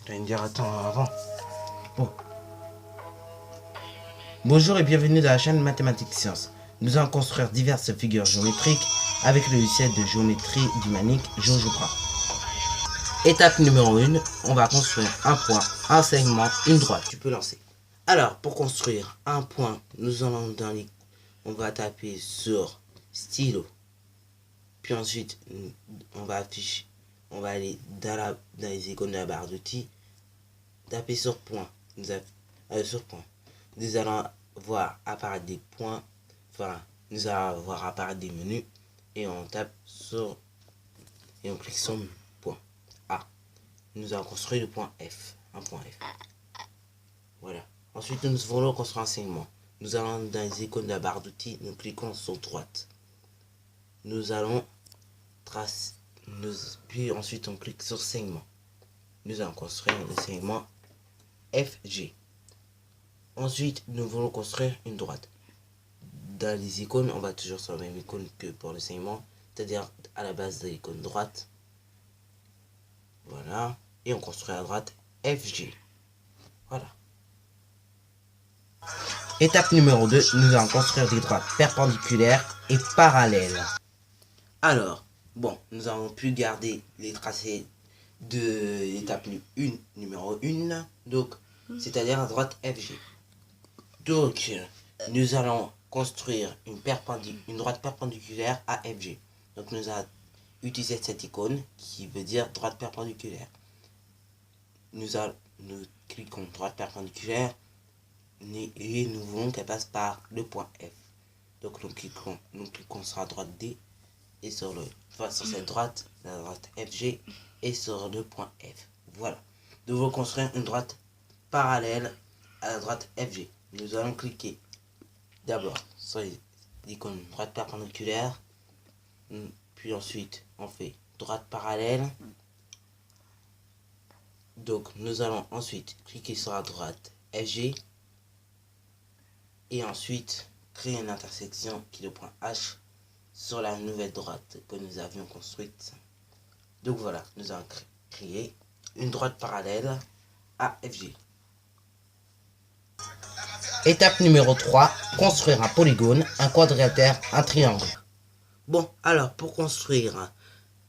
J'allais me dire, attends, avant. Bon. Bonjour et bienvenue dans la chaîne Mathématiques Sciences. Nous allons construire diverses figures géométriques avec le logiciel de géométrie dynamique GeoGebra. Étape numéro 1, on va construire un point, un segment, une droite. Tu peux lancer. Alors, pour construire un point, nous allons dans les... On va taper sur stylo. Puis ensuite, on va afficher... On va aller dans les icônes de la barre d'outils. Taper sur point. Sur point. Nous allons voir apparaître des points. Enfin, nous allons voir apparaître des menus. Et on tape sur... Et on clique sur point A. Nous allons construire le point F. Un point F. Voilà. Ensuite, nous voulons construire un segment. Nous allons dans les icônes de la barre d'outils. Nous cliquons sur droite. Nous allons tracer. Puis ensuite, on clique sur segment. Nous allons construire le segment FG. Ensuite, nous voulons construire une droite. Dans les icônes, on va toujours sur la même icône que pour le segment, c'est-à-dire à la base de l'icône droite. Voilà. Et on construit à droite FG. Voilà. Étape numéro 2, nous allons construire des droites perpendiculaires et parallèles. Alors, bon, nous avons pu garder les tracés de l'étape numéro 1, donc, c'est-à-dire à droite FG. Donc, nous allons construire une droite perpendiculaire à FG. Donc, nous allons utiliser cette icône qui veut dire droite perpendiculaire. Nous cliquons droite perpendiculaire et nous voulons qu'elle passe par le point F. Donc, nous cliquons sur la droite D et sur cette droite, la droite FG et sur le point F. Voilà. Nous voulons construire une droite parallèle à la droite FG. Nous allons cliquer d'abord sur l'icône droite perpendiculaire, puis ensuite on fait droite parallèle. Donc nous allons ensuite cliquer sur la droite FG et ensuite créer une intersection qui est le point H sur la nouvelle droite que nous avions construite. Donc voilà, nous allons créer une droite parallèle à FG. Étape numéro 3, construire un polygone, un quadrilatère, un triangle. Bon, alors pour construire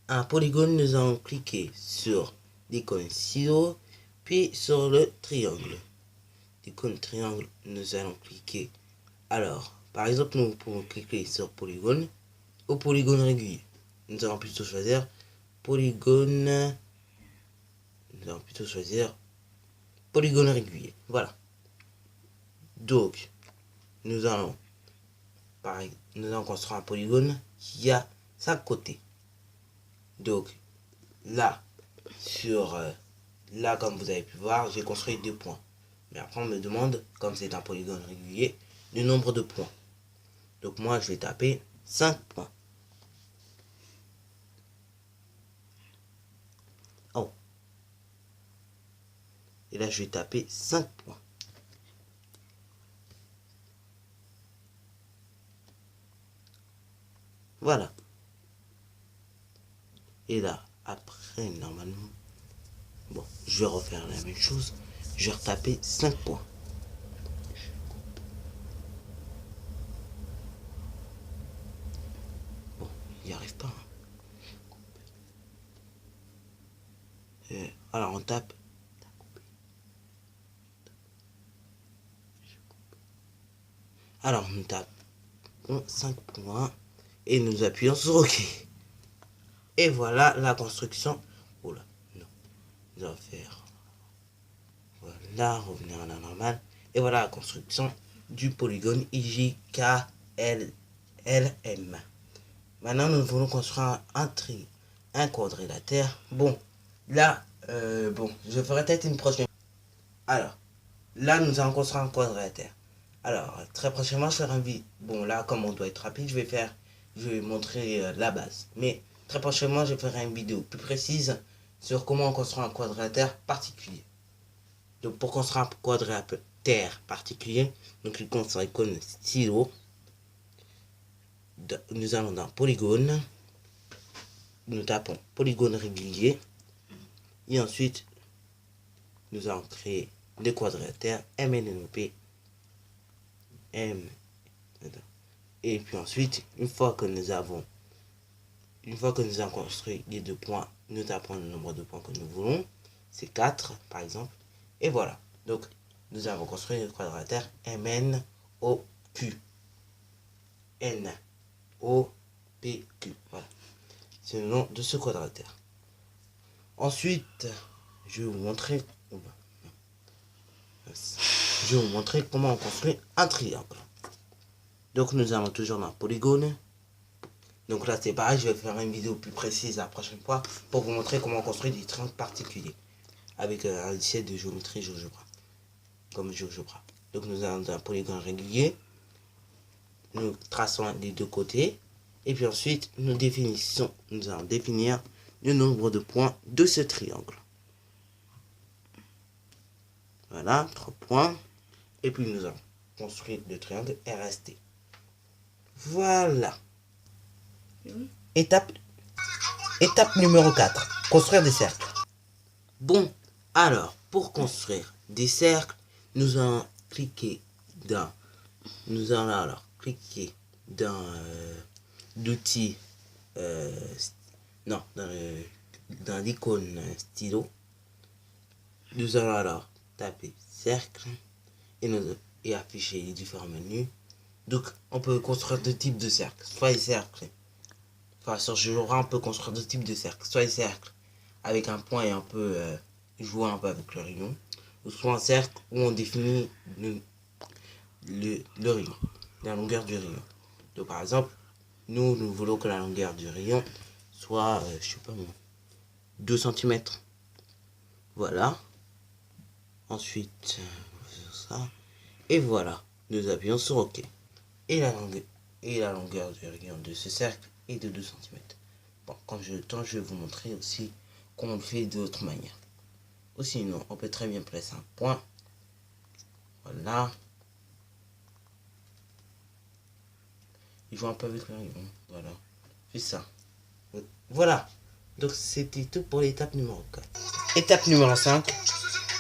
un polygone, nous allons cliquer sur l'icône ciseaux, puis sur le triangle. L'icône triangle, nous allons cliquer. Alors, par exemple, nous pouvons cliquer sur polygone ou polygone régulier. Nous allons plutôt choisir polygone. Nous allons plutôt choisir polygone régulier. Voilà. Donc, nous allons construire un polygone qui a 5 côtés. Donc, là, là, comme vous avez pu voir, j'ai construit 2 points. Mais après, on me demande, comme c'est un polygone régulier, le nombre de points. Donc, moi, je vais taper 5 points. Oh. Et là, je vais taper 5 points. Voilà. Et là, après, normalement, bon, je vais refaire la même chose. Je vais retaper 5 points. Bon, il n'y arrive pas. Alors, on tape. Alors, on tape 5 points. Et nous appuyons sur OK. Et voilà la construction. Oula, non. Nous allons faire. Voilà, revenir à la normale. Et voilà la construction du polygone IJKLM. Maintenant, nous voulons construire un quadrilatère. Bon, là, je ferai peut-être une prochaine. Alors, là, nous allons construire un quadrilatère. Alors, très prochainement, je ferai un vidéo. Bon, là, comme on doit être rapide, je vais montrer la base. Mais très prochainement, je ferai une vidéo plus précise sur comment construire un quadrilatère particulier. Donc, pour construire un quadrilatère particulier, nous cliquons sur l'icône stylo. Nous allons dans polygone. nous tapons polygone régulier. Et ensuite, nous allons créer des quadrilatères MNP. Et puis ensuite, une fois que nous avons construit les 2 points, nous tapons le nombre de points que nous voulons. C'est 4 par exemple. Et voilà. Donc, nous avons construit le quadrilatère MNOQ. NOPQ. Voilà. C'est le nom de ce quadrilatère. Ensuite, je vais vous montrer comment on construit un triangle. Donc nous allons toujours dans polygone. Donc là c'est pareil, je vais faire une vidéo plus précise la prochaine fois pour vous montrer comment on construit des triangles particuliers avec un logiciel de géométrie GeoGebra, comme GeoGebra. Donc nous allons dans un polygone régulier, nous traçons les 2 côtés et puis ensuite nous allons définir le nombre de points de ce triangle. Voilà, 3 points. Et puis nous allons construire le triangle RST. Voilà. Étape numéro 4. Construire des cercles. Bon, alors, pour construire des cercles, nous allons cliquer dans l'outil dans l'icône stylo. Nous allons alors taper cercle et afficher les différents menus. Donc on peut construire 2 types de cercles, soit les cercles, enfin sur GeoGebra on peut construire 2 types de cercles, soit les cercles avec un point et on peut jouer un peu avec le rayon, ou soit un cercle où on définit le rayon, la longueur du rayon. Donc par exemple, nous voulons que la longueur du rayon soit, je sais pas moi, 2 cm. Voilà. Ensuite, on fait ça. Et voilà, nous appuyons sur OK. Et la longueur du rayon de ce cercle est de 2 cm. Bon, quand j'ai le temps, je vais vous montrer aussi comment on le fait d'autres manières. Ou sinon, on peut très bien placer un point. Voilà. Il joue un peu avec le rayon. Voilà. C'est ça. Voilà. Donc, c'était tout pour l'étape numéro 4. Étape numéro 5.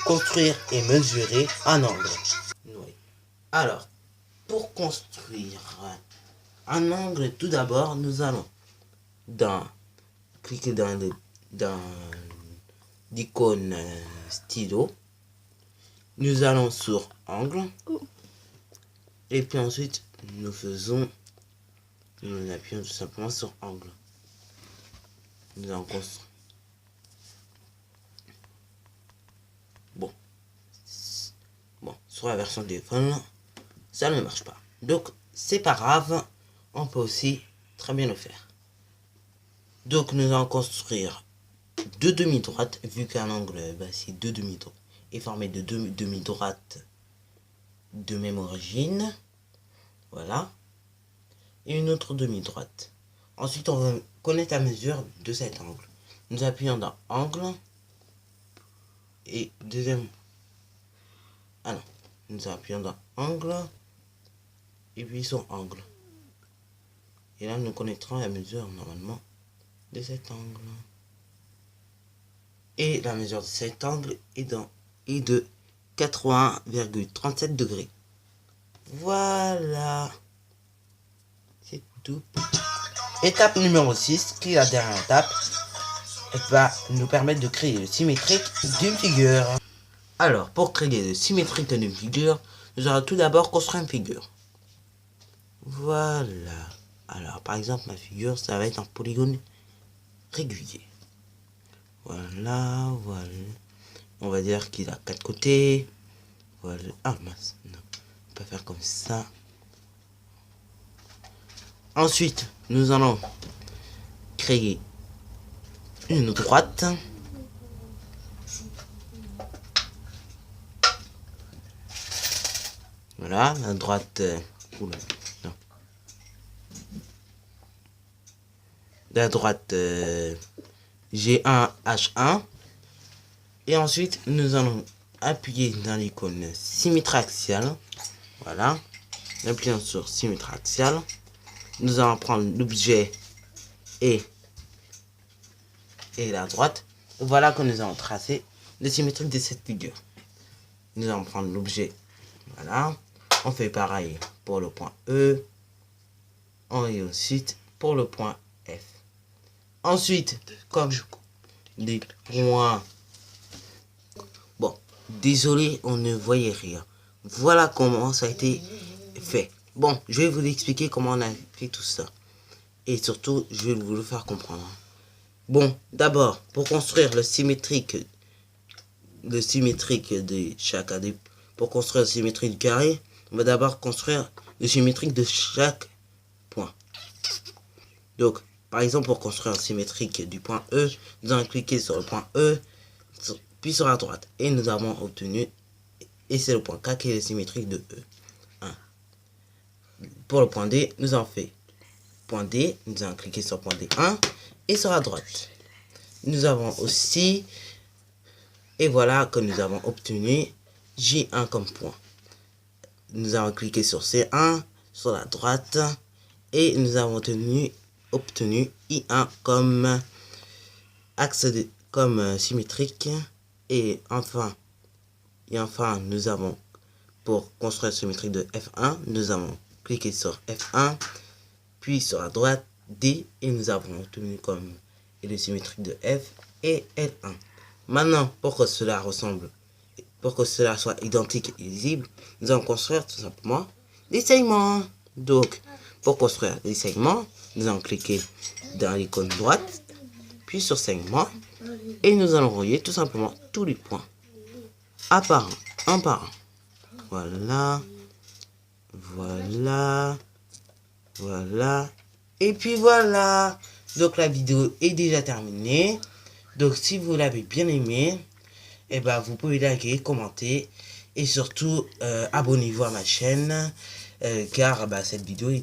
Construire et mesurer un angle. Oui. Alors, pour construire un angle, tout d'abord, nous allons cliquer dans l'icône stylo. Nous allons sur angle. Et puis ensuite, nous appuyons tout simplement sur angle. Nous allons construire. Bon, sur la version téléphone, ça ne marche pas. Donc, c'est pas grave, on peut aussi très bien le faire. Donc, nous allons construire 2 demi-droites, vu qu'un angle, c'est 2 demi-droites, est formé de 2 demi-droites de même origine. Voilà. Et une autre demi-droite. Ensuite, on va connaître la mesure de cet angle. Nous appuyons dans angle. Et deuxième... Ah non. Nous appuyons dans angle. Et puis sur angle. Et là, nous connaîtrons la mesure normalement de cet angle. Et la mesure de cet angle est de 81,37 degrés. Voilà. C'est tout. Étape numéro 6, qui est la dernière étape, va nous permettre de créer le symétrique d'une figure. Alors, pour créer le symétrique d'une figure, nous allons tout d'abord construire une figure. Voilà. Alors, par exemple, ma figure, ça va être un polygone régulier. Voilà, voilà. On va dire qu'il a 4 côtés. Voilà. Ah, mince. Non. On peut faire comme ça. Ensuite, nous allons créer une droite. Voilà, la droite. Oula, non. La droite G1, H1. Et ensuite, nous allons appuyer dans l'icône symétrie axiale. Voilà. Appuyons sur symétrie axiale. Nous allons prendre l'objet et et la droite. Voilà que nous allons tracer le symétrique de cette figure. Nous allons prendre l'objet. Voilà. On fait pareil pour le point E. Et ensuite pour le point F. Ensuite, comme des points... Bon, désolé, on ne voyait rien. Voilà comment ça a été fait. Bon, je vais vous expliquer comment on a fait tout ça. Et surtout, je vais vous le faire comprendre. Bon, d'abord, pour construire le symétrique de chaque année, pour construire le symétrique du carré, on va d'abord construire le symétrique de chaque point. Donc, par exemple, pour construire le symétrique du point E, nous allons cliquer sur le point E, puis sur la droite. Et nous avons obtenu, et c'est le point K qui est le symétrique de E. 1. Pour le point D, nous avons fait point D, nous allons cliquer sur point D1 et sur la droite. Nous avons aussi, et voilà que nous avons obtenu J1 comme point. Nous avons cliqué sur C1 sur la droite et nous avons obtenu I1 comme axe comme symétrique. Et enfin, nous avons, pour construire le symétrique de F1, nous avons cliqué sur F1, puis sur la droite D, et nous avons obtenu comme le symétrique de F et L1. Maintenant, pour que cela soit identique et lisible, nous allons construire tout simplement des segments. Donc, pour construire des segments, nous allons cliquer dans l'icône droite, puis sur segment, et nous allons relier tout simplement tous les points un par un. Voilà, et puis voilà. Donc la vidéo est déjà terminée. Donc si vous l'avez bien aimé, et ben vous pouvez liker, commenter et surtout abonnez-vous à ma chaîne car cette vidéo est